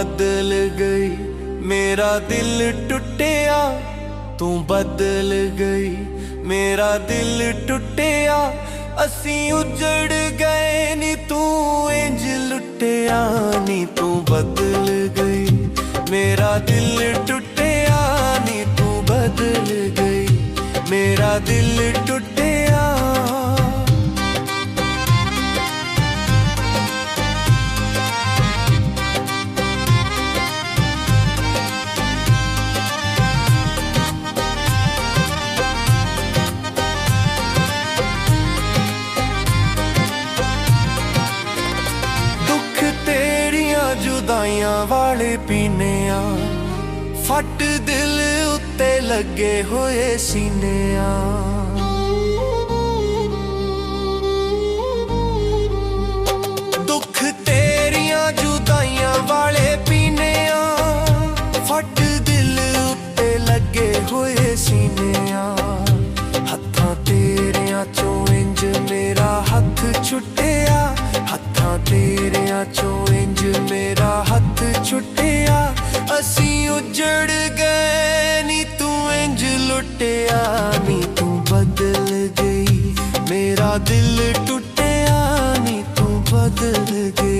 बदल गई, मेरा दिल टुटिया तू बदल गई, मेरा दिल टुटिया असी उजड़ गए नी तू इंज लुटिया नी तू बदल गई, मेरा दिल टुटिया नी तू बदल गई, मेरा दिल टुटिया। जुदाइयां वाले पीने आ, फट दिल उत्ते लगे होए सीने आ, दुख तेरियां जुदाइयां वाले पीने आ, फट दिल उत्ते लगे होए सीने आ, हत्थां तेरियां चों इंज मेरा हथ छुटिया, हत्थां तेरियां चों इंज मेरा हथ छुटिया, असी उजड़ गए नी तू इंज लुटिया नी तू बदल गई, मेरा दिल टुटिया नी तू बदल गई।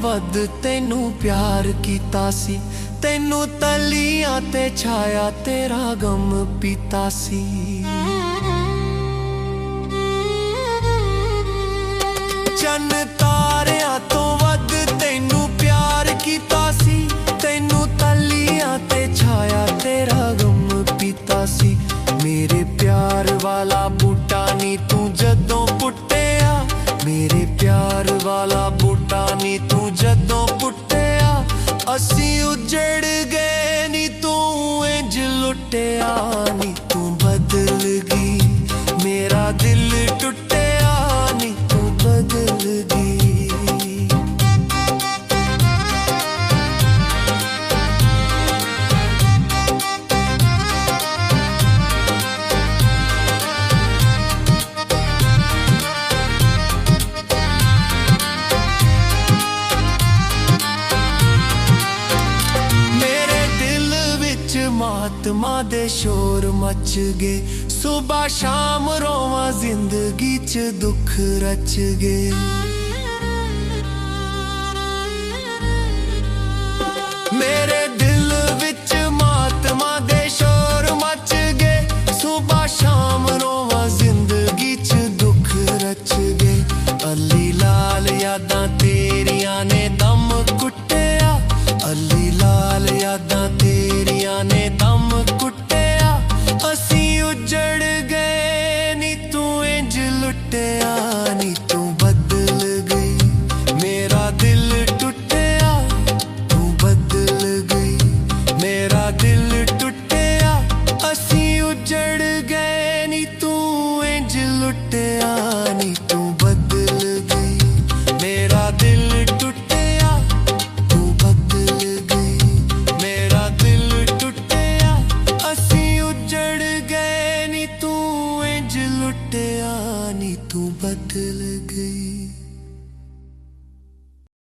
वध तेनू प्यार कीता सी, तेनू तलियां ते छाया तेरा गम पीता सी, चन्न तारियां तो वध तेनू प्यार कीता सी, तेनू तलियां ते छाया तेरा गम पीता सी, मेरे प्यार वाला बूटा नी तू जदों पुट्टिया, मेरे प्यार वाला बूटा नी तू जदों पुट्टिया, असी उजड़ गए नी तू इंज लुटिया नी तू बदल गई, मेरा दिल टुटिया नी तू बदल गई। महात्मा दे शोर मच गए, सुबह शाम रोवां जिंदगी च दुख रच गए, मेरे दिल विच महात्मा दे शोर मच गए, सुबह शाम रोवां जिंदगी च दुख रच गए, अली लाल यादां तेरियां ने दम कुटिया, अली लाल यादां तेरियां ने दम कुटिया, असी उजड़ गए नी तू इंज लुटिया नी तू बदल गई, मेरा दिल टुटिया तू बदल गई, मेरा दिल टुटिया, असी उजड़ गए नी तू इंज लुटिया नी तू बदल गई, मेरा दिल टुटिया तू बदल गई, मेरा दिल टुटिया, असी उजड़ गए नी तू इंज लुटिया नी तू बदल गई।